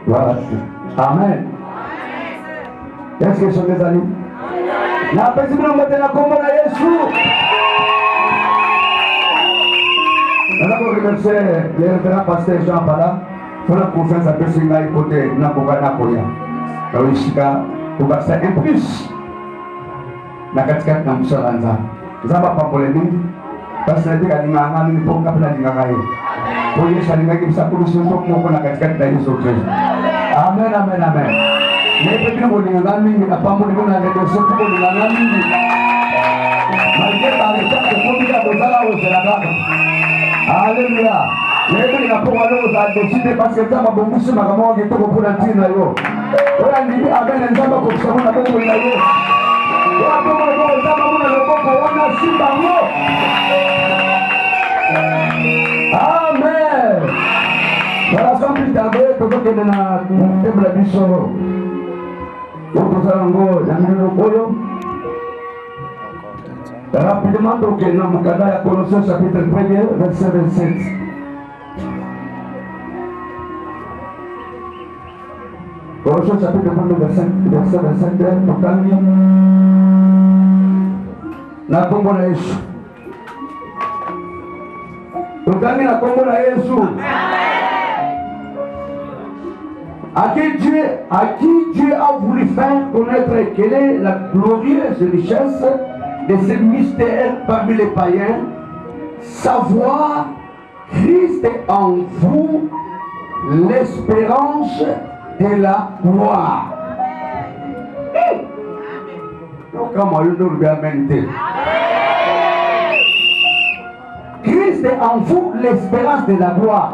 Voilà. Amen. Est-ce que sont des amis? La personne de la combat à Jésus. Nous avons remercié les référents pasteurs Jean Pala pour la confiance à Pessinga et côté Napoka Napoya. Alors, ici, pour passer un plus. Na katikati na mshalanza. Zamba pa polémique. Parce que les gens qui ont été là, pour les gens qui ont été amen, amen, amen. Les petits gens qui ont été là, pour les gens qui ont été là, alléluia. Les gens qui ont décidé parce que ça m'a beaucoup de maman qui est pour la tine là. On a dit amen, les gens qui ont été là. Amen. Voilà, sans plus tarder, tout le monde a table à Bissoro. Rapidement, donc, dans mon cadre, à Colossiens chapitre 1er, verset 27. Colossiens chapitre 1er, verset 27, pour calmer. Na kombo na Yesu. Tokami na kombo na Yesu. À qui Dieu a voulu faire connaître quelle est la glorieuse richesse de ce mystère parmi les païens, savoir Christ en vous, l'espérance de la gloire. Christ est en vous l'espérance de la gloire.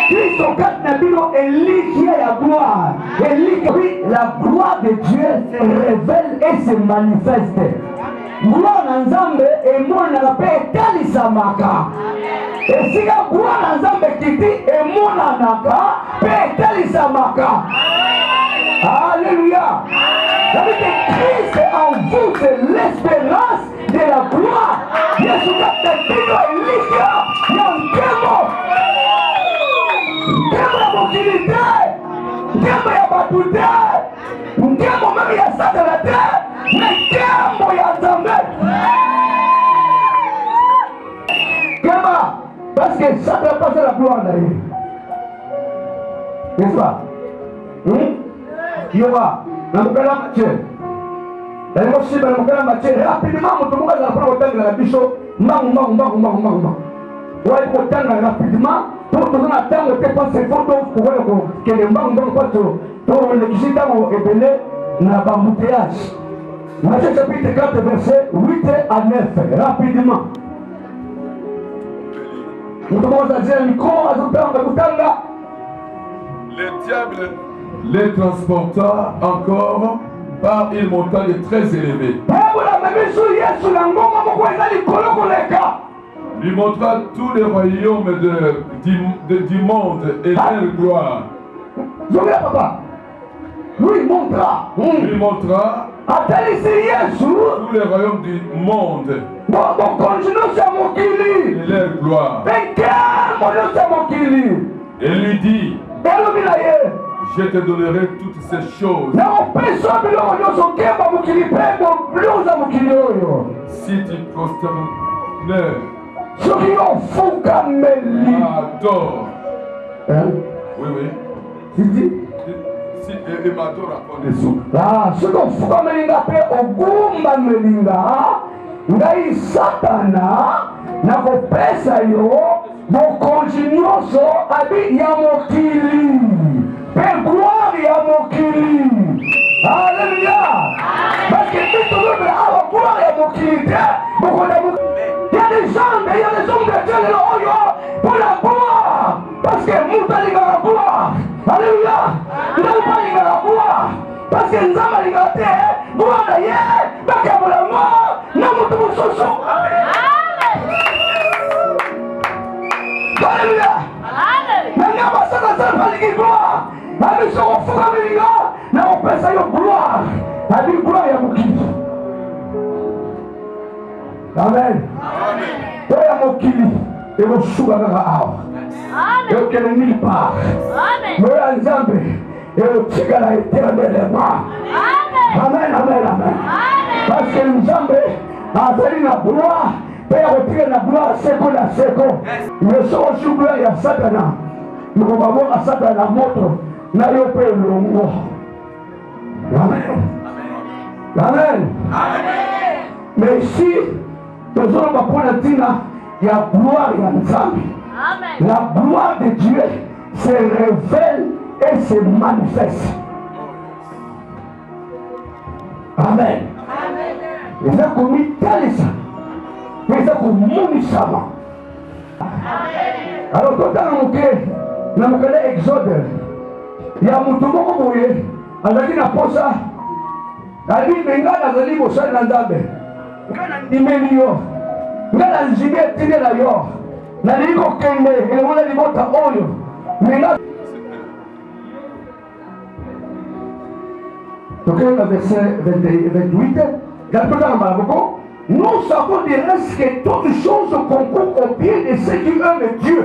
Christ au quatre nabino est lié à la gloire. Et la gloire de Dieu se révèle et se manifeste. Gloire Nzambe et moi n'a pas été samaka. Et si la gloire Nzambe qui dit et moi n'a pas été samaka. Alléluia. Christ est en vous, c'est l'espérance de la gloire. Jésus Christ est lié. Il y a un démon. Ndemo ya mokili te, ndemo ya bato te, ndemo meme ya satana te, mais ndemo ya Nzambe. Kema, parce que Satan passe la gloire d'ailleurs. N'est-ce pas? Yoga, na mokala Mathieu. D'ailleurs, si na mokala Mathieu, rapidement, moto moko azala mpona kotangela na biso, mbangu. Ouais, kotanga rapidement. Pour nous attendre que pas ces photos pour que les banques pas pour les visiteurs et belé n'a pas embouteillage. Matthieu chapitre 4 verset 8 à 9 rapidement. Nous commençons à dire micro à le diable les transporta encore par une montagne très élevée. Lui montra tous les royaumes du monde et leur gloire. Lui montra tous les royaumes du monde et leur gloire. Et lui dit, je te donnerai toutes ces choses si tu prosternes. Adore. Oui. Si et m'adore à connaissance. Ah, ce qu'on fout comme il appelle au Gumba Melinga, Ngai Satana, na pesa yo, mon continuoso, abi Yamokili, per gloire Yamokili. Alléluia. Parce que tout le monde a la gloire Yamokili. Il y a des gens de Dieu pour la gloire. Parce que Moutali va la gloire. Alléluia. Il n'a pas la gloire. Parce que Nzama a été gloire d'ailleurs. Parce que pour la mort, nous avons tout ce son. Alléluia. Maintenant, on va s'en gloire. Nous sommes formés, nous avons pensé à gloire. La gloire est à Moukili. Amen. Oya mokili eko suka kaka awa. Amen. Eko kele nulle part. Amen. Oya Nzambe et otikala éternellement. Amen, amen, amen. Parce que Nzambe azali na gloire, Père otikala na gloire seko na seko. Le soko sur gloire ya Satana. Nous allons à Satana na moto na yo pe longo. Amen. Amen. Mais ici, nous allons prendre tina ya gloire ya Nzambe. La gloire de Dieu se révèle et se manifeste. Amen. Et ça comme talisa. Et ça comme monisama. Alors quand on a un exode, il y a un mouton boye, azali na posa, ali benga azali bosa na Nzambe. Ngana ndimeli yo. Ngana nzibie tine la yo. Na liko kende, ele wala libota oyo. Menga donc le verset 28, nous savons du reste que toutes choses concourent au bien de ceux qui aiment Dieu,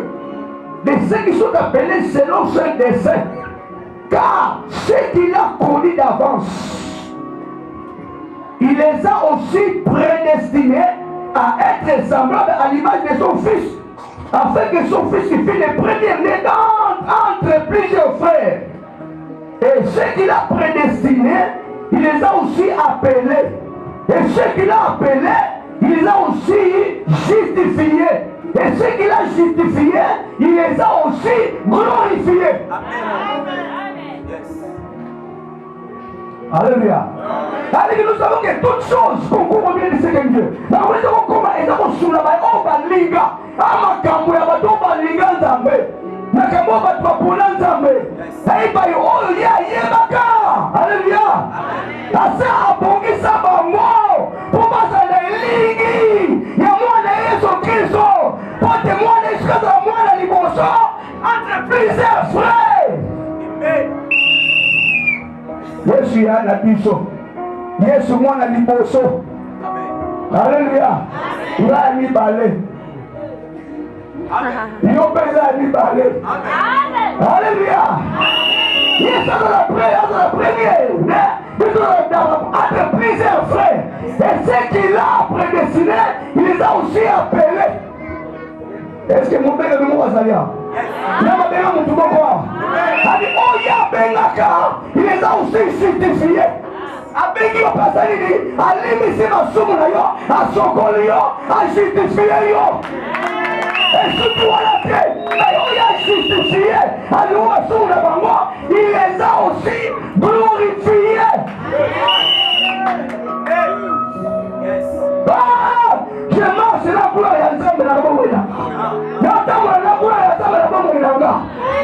de ceux qui sont appelés selon son dessein. Car ceux qu'il a connus d'avance, il les a aussi prédestinés à être semblables à l'image de son Fils, afin que son Fils qui fut le premier-né entre plusieurs frères. Et ceux qu'il a prédestinés, il les a aussi appelés. Et ceux qu'il a appelés, il les a aussi justifiés. Et ceux qu'il a justifiés, il les a aussi glorifiés. Alléluia. Alléluia. Nous savons que toutes choses concourent au bien de ce que Dieu. Nous savons comment ils ont sous la main. On va linga. Amakambo ya bato ba linga Nzambe. Nakambo bato ba pona Nzambe. Aiba yo oyo ya yebaka. Alléluia. Asa abongisa bango. Pour basala lingi. Ya mwana Yesu Kristo. Pote mwana Yesu Kristo mwana liboso. Entre plusieurs frères. Amen. Yesu ya na biso. Yesu mwana liboso. Alléluia. Nga mibale. Yo pesa mibale. Alléluia. Yesu a la première. Entre plusieurs frères. Et ceux qu'il a prédestinés, il les a aussi appelés. Est-ce que mon père est de moi, Zalia? Il les a aussi justifiés. Avec yo pasali alimisi masumu na yo asokoli yo ajustifié yo. Et surtout à la tête, il a justifié à l'ouasou de bango, il les a aussi glorifiés. Ah, je marche la gloire à Nzambe na bomona. N'attends la gloire à Nzambe na bomona.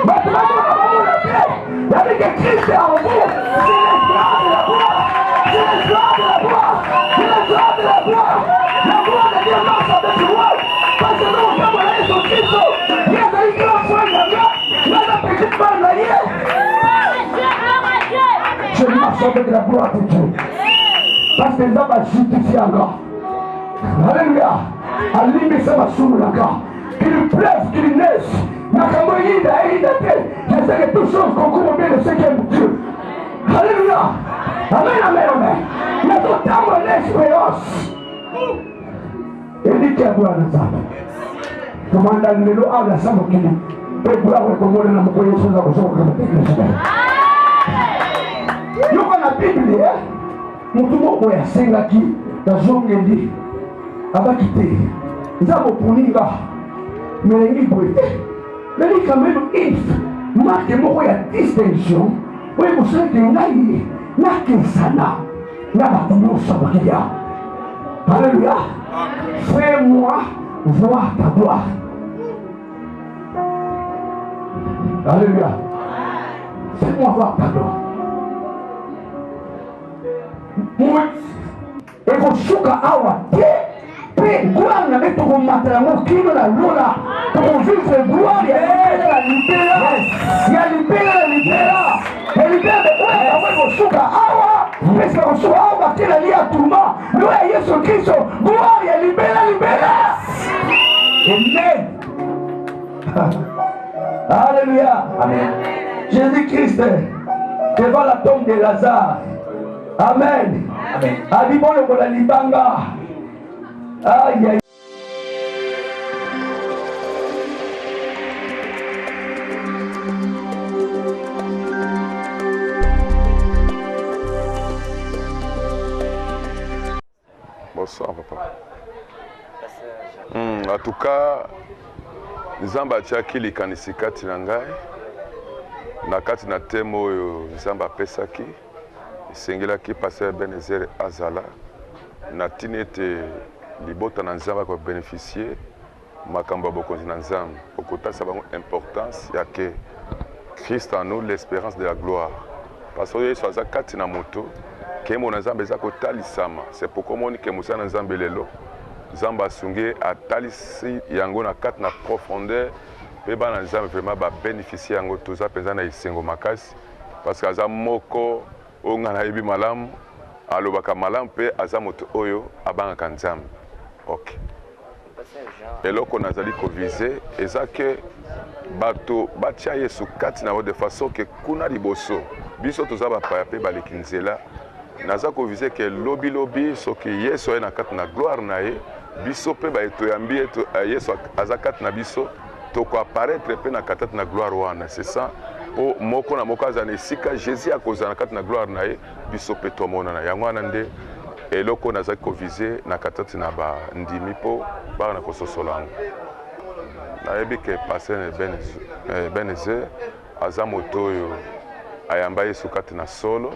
Maintenant on a fait avec Christ en vous, c'est l'esclave de la gloire. C'est l'esclave de la gloire. C'est l'esclave de la gloire. La gloire de Dieu marche avec toi. Parce que nous sommes là sur Christ. Il y a des grands frères là-bas. Il y a des petites femmes là-bas. Je marche avec la gloire de Dieu. Parce que nous avons justifié encore. Alléluia. Alléluia, ça va sous le corps. Qu'il pleuve, qu'il neige. Je sais que toutes choses concourent bien de ce qu'aime Dieu. Alléluia. Amen, amen, amen. Il y a tout le temps l'expérience. Et dit qu'il y a besoin de ça. Comment dans le vélo, à la salle, il peut vous avoir comme on a beaucoup de choses à vous faire comme technicien. Nous, on a Bible, nous tout le monde est à 5 qui, dans Jean dit, avant de quitter, nous avons pour nous, mais il faut mais quand même, il marque moi la distinction. Oui, vous savez que n'a que ça n'a pas de nom sur le regard. Alléluia. Fais-moi voir ta gloire. Alléluia. Fais-moi voir ta gloire. Moi, et vous souka awa. Gloire n'avait pas remonté la mort qui nous la lola. Pour vivre gloire, il y a la libéra. Il y a la libéra. Et libéra de quoi? Vous souka awa. Parce que vous souka awa, qui la lie à tout le monde. Nous, Jésus Christ, gloire, il y a libéra. Amen. Alléluia. Amen. Jésus-Christ, devant la tombe de Lazare. Amen. Abibon le kola libanga. Aïe aïe. Bonsoir papa. En tout cas, Nzamba atiaki likanisi kati na ngai na kati na temo oyo Nzamba apesaki esengelaki Pasteur Ebenezer azala na tina ete libota na Nzamba kobénéficie makambo ya bokonzi na Nzambe okotasa bango importance ya ke Christ en nous l'espérance de la gloire parce que Yesu aza kati na moto kemo na Nzambe eza kotalisama c'est pourquoi omoni ke mosala na Nzambe lelo Nzambe asungi atalisi yango na kati na profondeur pe bana Nzambe vraiment babénéficie yango toza mpenza na esengo makasi parce que aza moko oyo nga nayebi malamu alobaka malamu mpe aza moto oyo abangaka Nzambe. Ok, eloko nazali kovize eza ke bato batia Yesu kati na yo de façon ke kuna liboso biso toza bapaya mpe baleki nzela naza kovize ke lobi soki Yesu aye na kati na gloire na ye biso pe ba toyambi eto Yesu aza kati na biso toko apparaître pe na kati na gloire wana c'est ça po moko na moko aza na esika Jésus akozala na kati na gloire na ye biso pe tomona na yango wana nde eloko naza kovize na kati na ba ndimi po ba na kososola yango nayebi ke Pasteur Ebenezer aza moto oyo ayamba Yesu kati na solo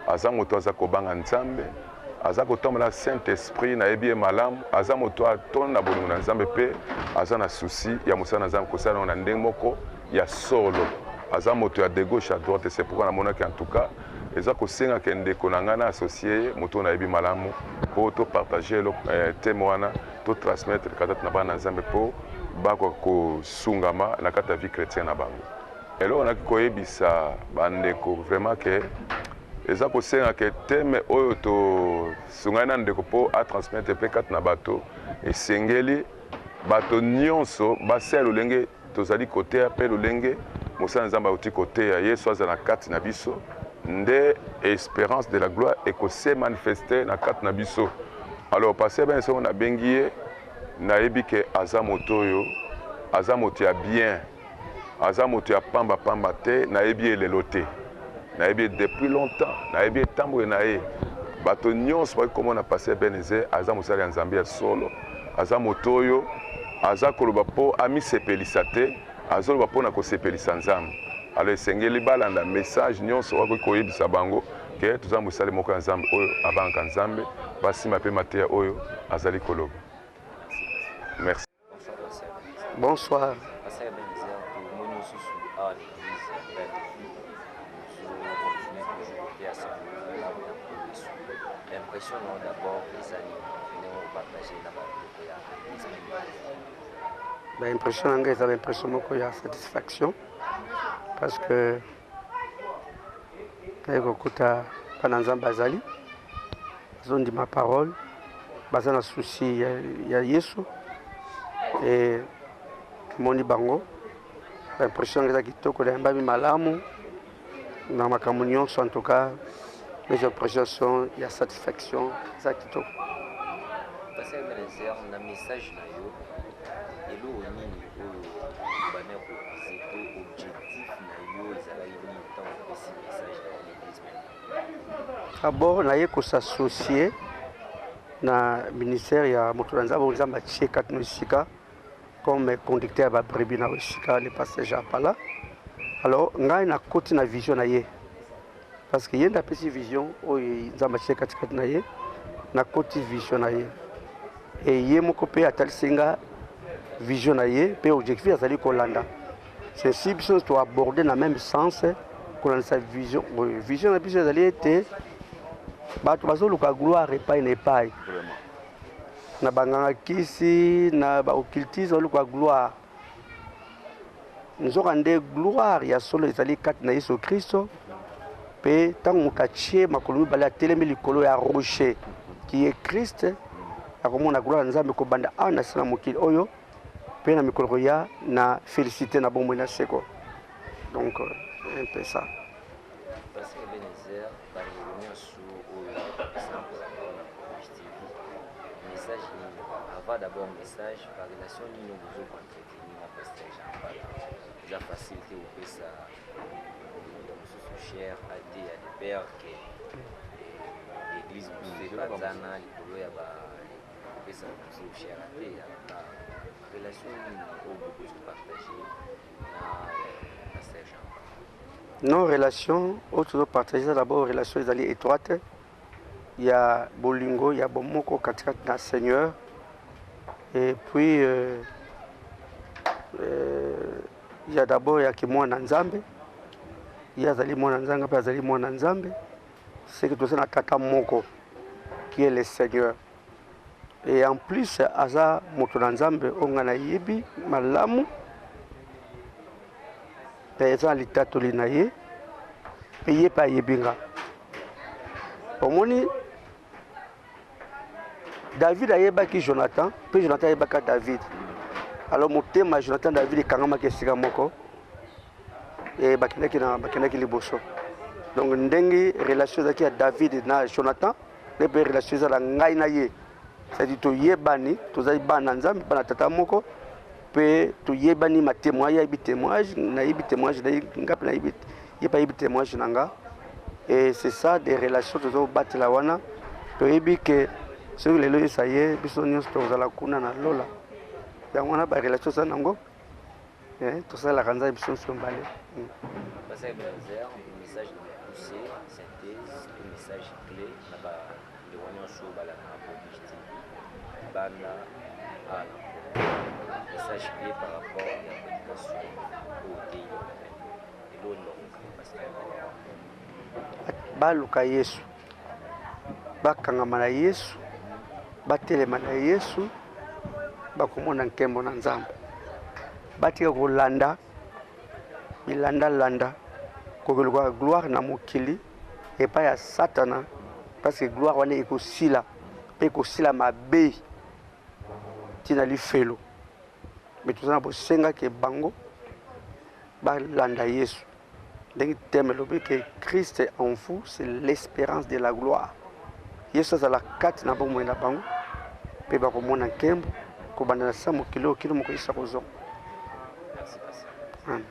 aza moto aza kobanga Nzambe aza kotombola Saint-Esprit na yebi malamu aza moto atonda na bolingo na Nzambe pe aza na souci ya mosala na Nzambe kosala na ndenge moko ya solo aza moto ya de gauche à droite c'est pourquoi namonaki en tout cas eza kosenga ke ndeko na ngai na associé moto na yebi malamu po to partager le thème wana to transmettre kata na bana Nzambe po bako kosungama na kata vie chrétienne na bango eloko naki koyebisa bandeko vraiment ke eza kosenga ke teme oyo to sungana na ndeko po a transmettre pe kati na bato esengeli bato nyonso basala lolenge tozali koteya pe lolenge mosala Nzambe auti koteya Yesu aza na kati na biso nde espérance de la gloire ekose manifester na kati na biso alors Pasteur Ebenezer na bengi ye nayebi ke aza moto oyo aza moto ya bien aza moto ya pamba te nayebi elelo te nayebi depuis longtemps nayebi etamboye na ye bato nyonso bakomona Pasteur Ebenezer aza mosala ya Nzambe ya solo aza moto oyo aza koloba po amisepelisa te azoloba mpo na kosepelisa Nzambe alors esengeli balanda message nyonso wakoki koyebisa bango ke toza mosali moko ya Nzambe oyo abangaka Nzambe basima mpe mateya oyo azali koloba. Merci. Bonsoir. L'impression d'abord les amis venons partager la L'impression anglaise a l'impression qu'il y a satisfaction parce que pendant Nzambe azali ils ont dit ma parole basé na souci ya Yesu et moni bango l'impression anglaise kitoko da mbabi malamu na makambo nyonso en tout cas mes impressions sont il y a satisfaction ça kitoko. Pasteur Ebenezer na message na yo elo nini oyo bana ko zito objectif na yo ezala nini tant aussi message na l'église. D'abord naye ko s'associer na ministère ya moto Nzambe Nzambe tcheka tnosika comme conducteur ba brebis na osika le pasteur Jean Pala. Alors ngai na koti na vision na ye parce que yenda pesi vision oyo Nzambe tcheka tikati na ye na koti vision na ye et ye moko pe atalisinga vision na ye pe objectif azali kolanda c'est si biso to aborder na même sens kolanda sa vision vision na biso azali ete bato bazoluka gloire epai na epai na banganga kisi na ba occultisme oluka gloire nzoka nde gloire ya solo ezali kati na Yesu Kristo pe tango mutachie makolo mibale atelemi likolo ya rocher qui est Christ akomona gloire ya Nzambe kobanda awa na sala mokili oyo pe na mikolo ya na félicité na bomoi na seko donc un peu ça. Parce que Ebenezer, par revenir sur par exemple, message, avant d'abord message, par relation, nous vous entretenir à pasteur Jean-Paul. Vous avez facilité au peu ça, nous cher à des pères que l'église vous fait pas d'ana, les couleurs, il y a ça vous cher à des relation, nous vous partager à pasteur Jean-Paul. Nos relations, autres partager d'abord relations étroites. Il y a Bolingo, il y a Bomoko, Katikati Seigneur. Et puis, il y a d'abord Yakimo Nanzambe. Il y a Zalimo Nanzanga, puis Zalimo Nanzambe. C'est que tout ça, Tata Moko, qui est le Seigneur. Et en plus, Aza Moto Nanzambe, on a Yebi, Malamu. Pesa litato linaye paye pa yebinga omoni David ayeba ki Jonathan puis Jonathan ayeba ka David alors motema Jonathan David kangama ke sika moko et bakendaki liboso donc ndenge relation zaki ya David na Jonathan ne pe relation za ngai na ye c'est-à-dire to yebani to zai bana nzambe bana tata moko pe to yebani ma témoignage ya bi témoignage na yebi témoignage na ngap na yebi yepa yebi témoignage nanga et c'est ça des relations to battre la wana to yebi que sur les lois ça y est biso nyos to za la kuna na lola ya wana ba relation ça nango tout ça la kanza biso sombale parce que un message poussé synthèse un message clé na ba le wana so bala na publicité bana ala message clé par rapport à la prédication au pays et l'autre parce que baluka Yesu bakangama na Yesu batelema na Yesu bakomona nkembo na Nzambe batika kolanda bilanda kokeluka gloire na mokili epai ya Satana parce que gloire wana ekosila mpe ekosila mabe tina lifelo mais tout ça bosenga ke bango balanda Yesu ndenge teme lobi que Christ en vous c'est l'espérance de la gloire Yesu azala kati na bomoi na bango mpe bakomona nkembo kobanda na sa mokili okili moko isa kozonga. merci.